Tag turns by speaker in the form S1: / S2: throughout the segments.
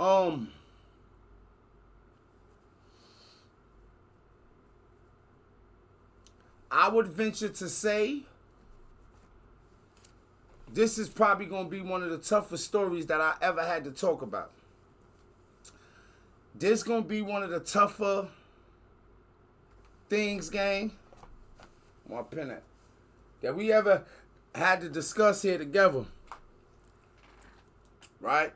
S1: Um, I would venture to say this is probably going to be one of the toughest stories that I ever had to talk about. This going to be one of the tougher things, gang. My pen at that we ever had to discuss here together. Right?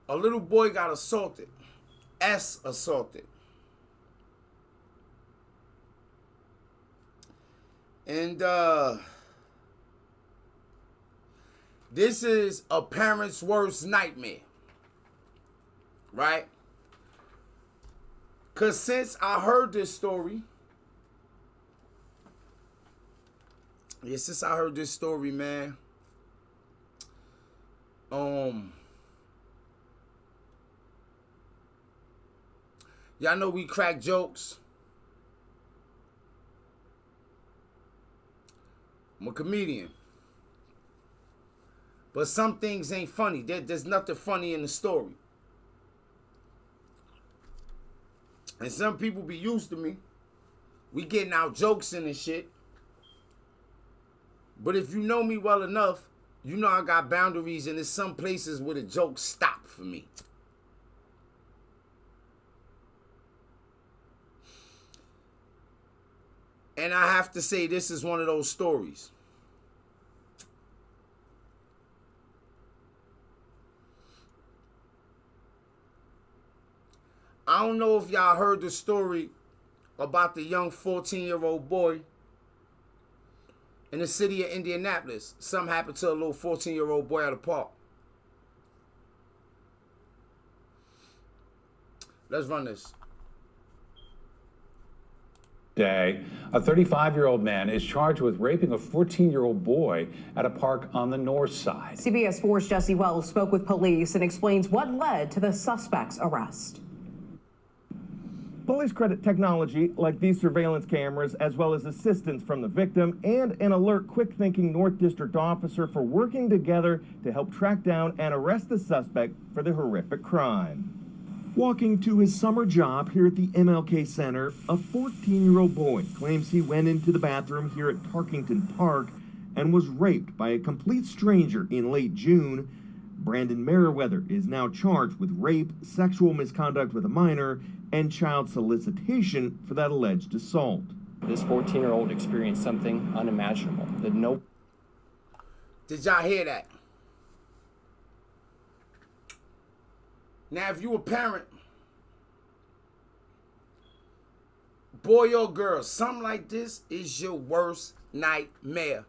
S1: A little boy got assaulted. Assaulted. And this is a parent's worst nightmare. Right? Because since I heard this story, man, y'all know we crack jokes. I'm a comedian. But some things ain't funny. There's nothing funny in the story. And some people be used to me. We getting out jokes in and shit. But if you know me well enough, you know I got boundaries, and there's some places where the jokes stop for me. And I have to say, this is one of those stories. I don't know if y'all heard the story about the young 14-year-old boy in the city of Indianapolis. Something happened to a little 14-year-old boy at a park. Let's run this.
S2: Day, a 35-year-old man is charged with raping a 14-year-old boy at a park on the north side.
S3: CBS 4's Jesse Wells spoke with police and explains what led to the suspect's arrest.
S4: Police credit technology like these surveillance cameras, as well as assistance from the victim and an alert, quick-thinking North District officer for working together to help track down and arrest the suspect for the horrific crime. Walking to his summer job here at the MLK Center, a 14-year-old boy claims he went into the bathroom here at Tarkington Park and was raped by a complete stranger in late June. Brandon Merriweather is now charged with rape, sexual misconduct with a minor, and child solicitation for that alleged assault.
S5: This 14-year-old experienced something unimaginable that no...
S1: Did y'all hear that? Now, if you a parent, boy or girl, something like this is your worst nightmare.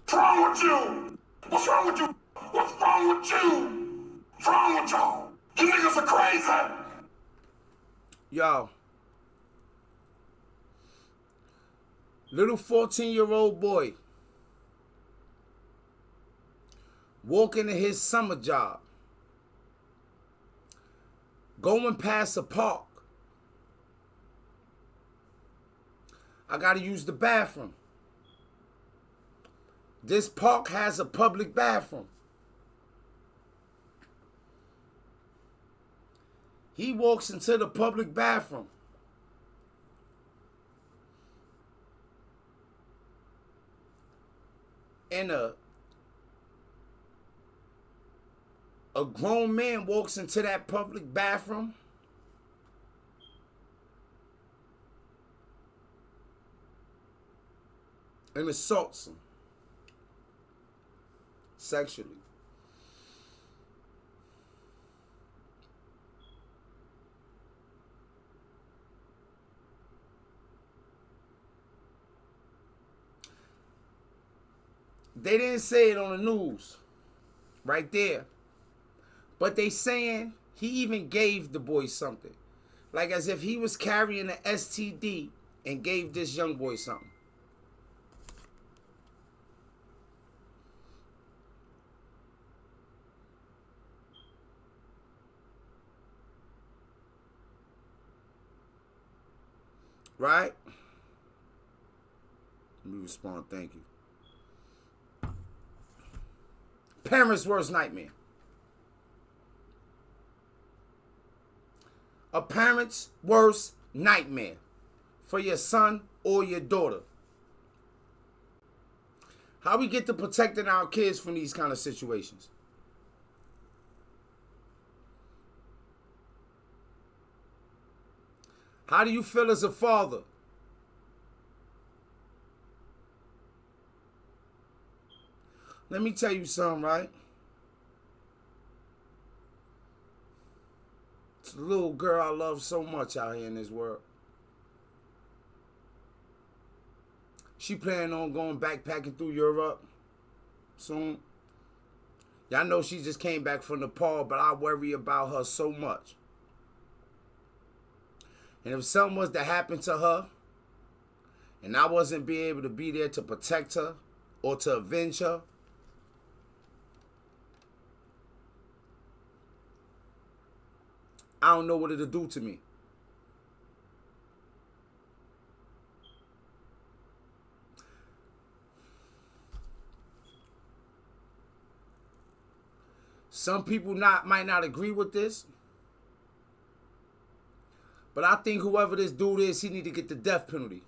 S6: What's wrong with you? What's wrong with you? What's wrong with you? What's wrong with y'all? You niggas are crazy.
S1: Yo. Little 14-year-old boy walking to his summer job, going past a park. I gotta use the bathroom. This park has a public bathroom. He walks into the public bathroom. And a grown man walks into that public bathroom and assaults him sexually. They didn't say it on the news right there. But they saying he even gave the boy something. Like as if he was carrying an STD and gave this young boy something. Right? Let me respond, thank you. Parents' worst nightmare. A parent's worst nightmare for your son or your daughter. How we get to protecting our kids from these kind of situations? How do you feel as a father? Let me tell you something, right? It's a little girl I love so much out here in this world. She planning on going backpacking through Europe soon. Y'all know she just came back from Nepal, but I worry about her so much. And if something was to happen to her, and I wasn't be able to be there to protect her or to avenge her, I don't know what it'll do to me. Some people might not agree with this, but I think whoever this dude is, he need to get the death penalty.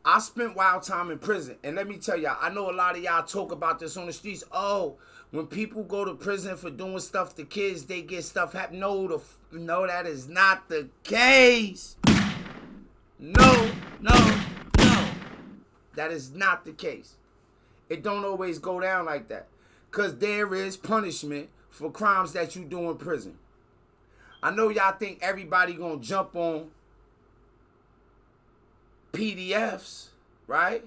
S1: I spent wild time in prison, and let me tell y'all, I know a lot of y'all talk about this on the streets. Oh, when people go to prison for doing stuff to kids, they get stuff happen. No, that is not the case. No. That is not the case. It don't always go down like that. Because there is punishment for crimes that you do in prison. I know y'all think everybody gonna jump on PDFs, right?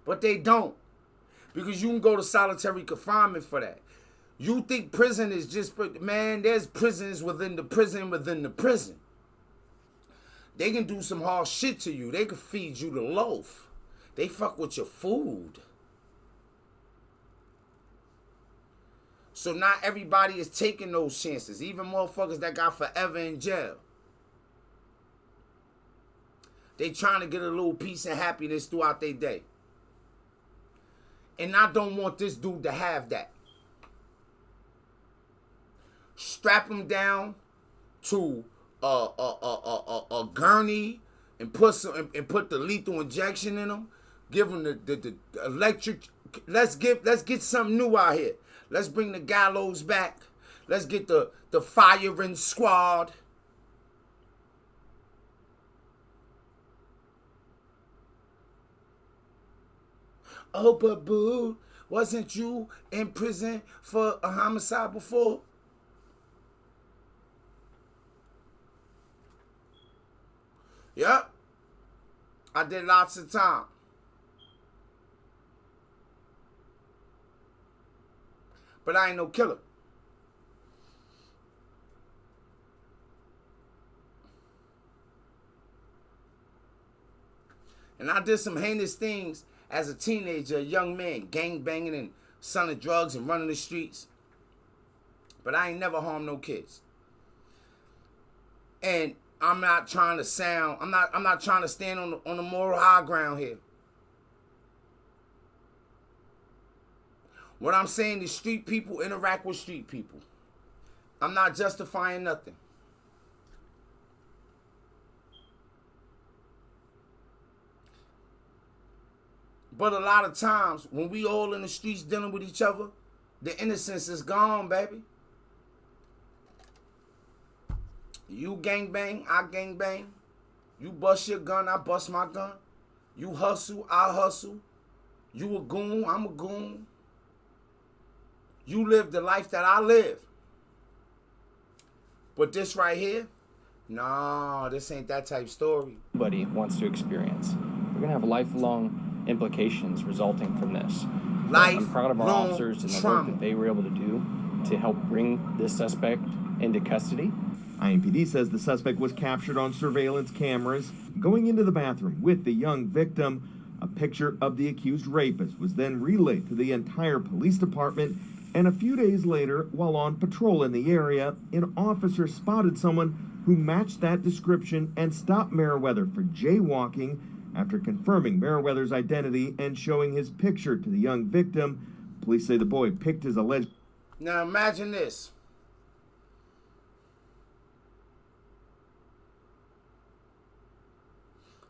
S1: But they don't. Because you can go to solitary confinement for that. You think prison is just, man, there's prisons within the prison within the prison. They can do some hard shit to you. They can feed you the loaf. They fuck with your food. So not everybody is taking those chances. Even motherfuckers that got forever in jail. They trying to get a little peace and happiness throughout their day. And I don't want this dude to have that. Strap him down to a gurney and put the lethal injection in him. Give him the electric. Let's get something new out here. Let's bring the gallows back. Let's get the firing squad. Oh, but boo, wasn't you in prison for a homicide before? Yep. I did lots of time. But I ain't no killer. And I did some heinous things as a teenager, a young man, gang banging and selling drugs and running the streets. But I ain't never harmed no kids. And I'm not trying to sound, I'm not trying to stand on the moral high ground here. What I'm saying is street people interact with street people. I'm not justifying nothing. But a lot of times, when we all in the streets dealing with each other, the innocence is gone, baby. You gangbang, I gangbang. You bust your gun, I bust my gun. You hustle, I hustle. You a goon, I'm a goon. You live the life that I live. But this right here, nah, this ain't that type story.
S5: Nobody wants to experience. We're going to have lifelong implications resulting from this. I'm proud of our officers and the work that they were able to do to help bring this suspect into custody.
S4: IMPD says the suspect was captured on surveillance cameras going into the bathroom with the young victim. A picture of the accused rapist was then relayed to the entire police department, And a few days later, while on patrol in the area, an officer spotted someone who matched that description and stopped Merriweather for jaywalking after confirming Merriweather's identity and showing his picture to the young victim. Police say the boy picked his alleged...
S1: Now imagine this.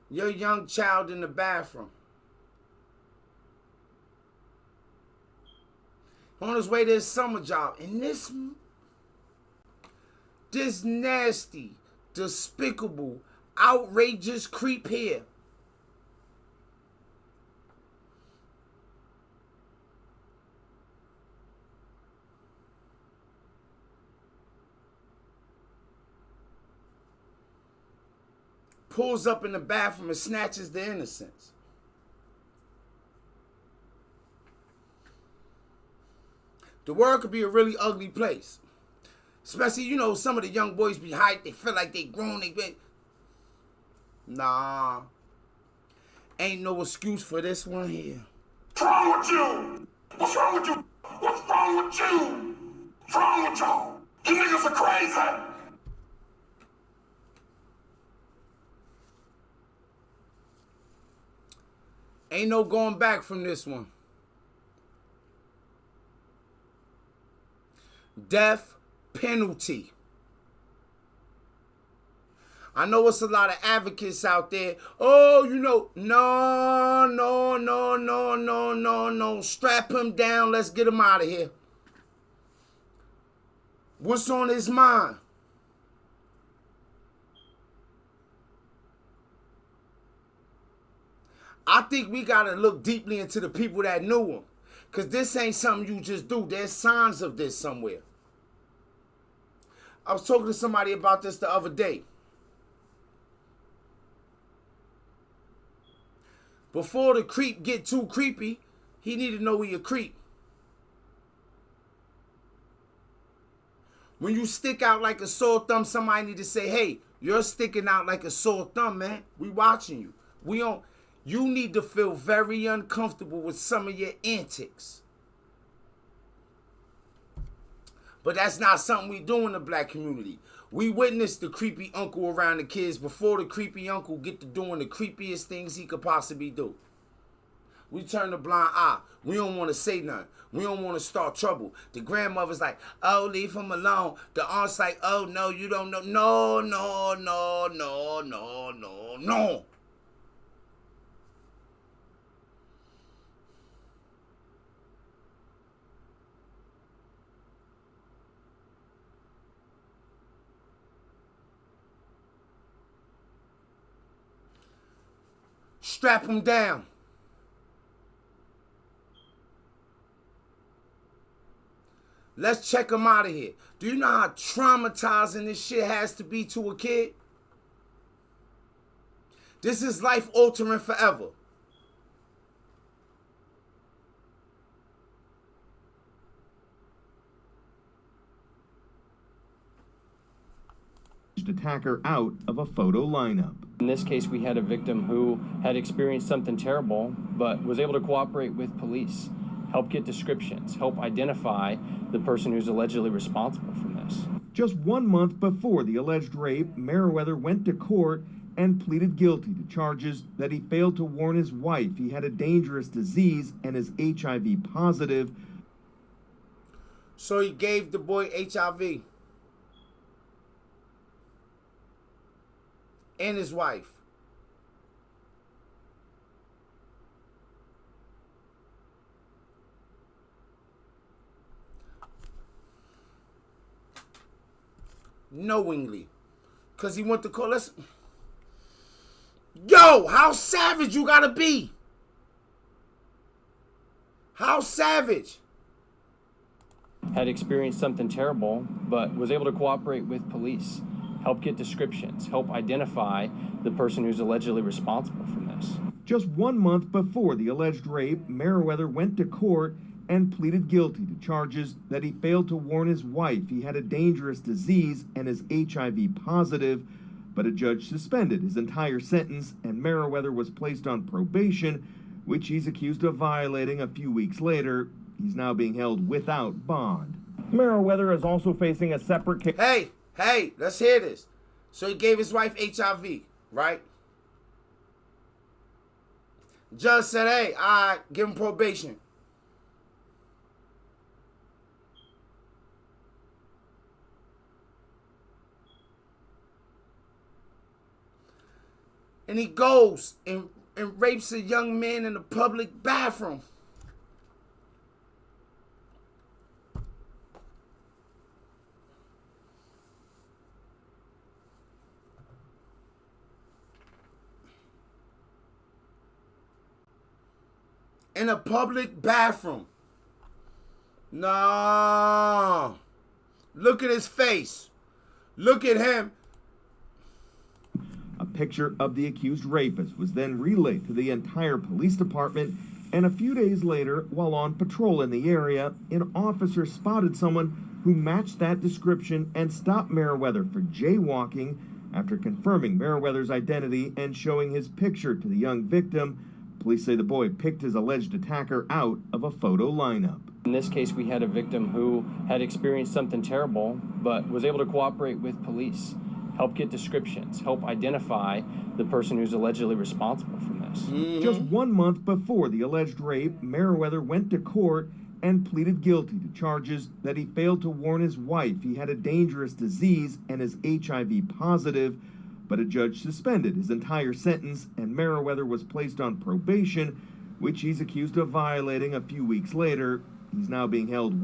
S1: Your young child in the bathroom. On his way to his summer job. And this nasty, despicable, outrageous creep here pulls up in the bathroom and snatches the innocence. The world could be a really ugly place. Especially, you know, some of the young boys be hyped. They feel like they grown. Nah. Ain't no excuse for this one here.
S6: What's wrong with you? What's wrong with you? What's wrong with you? What's wrong with y'all? You niggas are crazy.
S1: Ain't no going back from this one. Death penalty. I know it's a lot of advocates out there. Oh, you know, no. Strap him down. Let's get him out of here. What's on his mind? I think we got to look deeply into the people that knew him. Because this ain't something you just do. There's signs of this somewhere. I was talking to somebody about this the other day. Before the creep get too creepy, he need to know he a creep. When you stick out like a sore thumb, somebody need to say, hey, you're sticking out like a sore thumb, man. We watching you. You need to feel very uncomfortable with some of your antics. But that's not something we do in the black community. We witnessed the creepy uncle around the kids before the creepy uncle get to doing the creepiest things he could possibly do. We turn a blind eye. We don't want to say nothing. We don't want to start trouble. The grandmother's like, oh, leave him alone. The aunt's like, oh, no, you don't know. No. Strap him down. Let's check him out of here. Do you know how traumatizing this shit has to be to a kid? This is life altering forever.
S4: Attacker out of a photo lineup.
S5: In this case, we had a victim who had experienced something terrible, but was able to cooperate with police, help get descriptions, help identify the person who's allegedly responsible for this.
S4: Just 1 month before the alleged rape, Merriweather went to court and pleaded guilty to charges that he failed to warn his wife he had a dangerous disease and is HIV positive.
S1: So he gave the boy HIV. And his wife. Knowingly. Because he went to call us. Yo, how savage you gotta be? How savage?
S5: Had experienced something terrible, but was able to cooperate with police, help get descriptions, help identify the person who's allegedly responsible for this.
S4: Just 1 month before the alleged rape, Merriweather went to court and pleaded guilty to charges that he failed to warn his wife he had a dangerous disease and is HIV positive, but a judge suspended his entire sentence and Merriweather was placed on probation, which he's accused of violating a few weeks later. He's now being held without bond. Meriwether is also facing a separate case.
S1: Hey, let's hear this. So he gave his wife HIV, right? Judge said, hey, I give him probation. And he goes and rapes a young man in the public bathroom. In a public bathroom. No. Look at his face. Look at him.
S4: A picture of the accused rapist was then relayed to the entire police department, and a few days later, while on patrol in the area, an officer spotted someone who matched that description and stopped Meriwether for jaywalking. After confirming Meriwether's identity and showing his picture to the young victim, police say the boy picked his alleged attacker out of a photo lineup.
S5: In this case, we had a victim who had experienced something terrible, but was able to cooperate with police, help get descriptions, help identify the person who's allegedly responsible for this.
S4: Just 1 month before the alleged rape, Meriwether went to court and pleaded guilty to charges that he failed to warn his wife he had a dangerous disease and is HIV positive. But a judge suspended his entire sentence, and Meriwether was placed on probation, which he's accused of violating a few weeks later. He's now being held with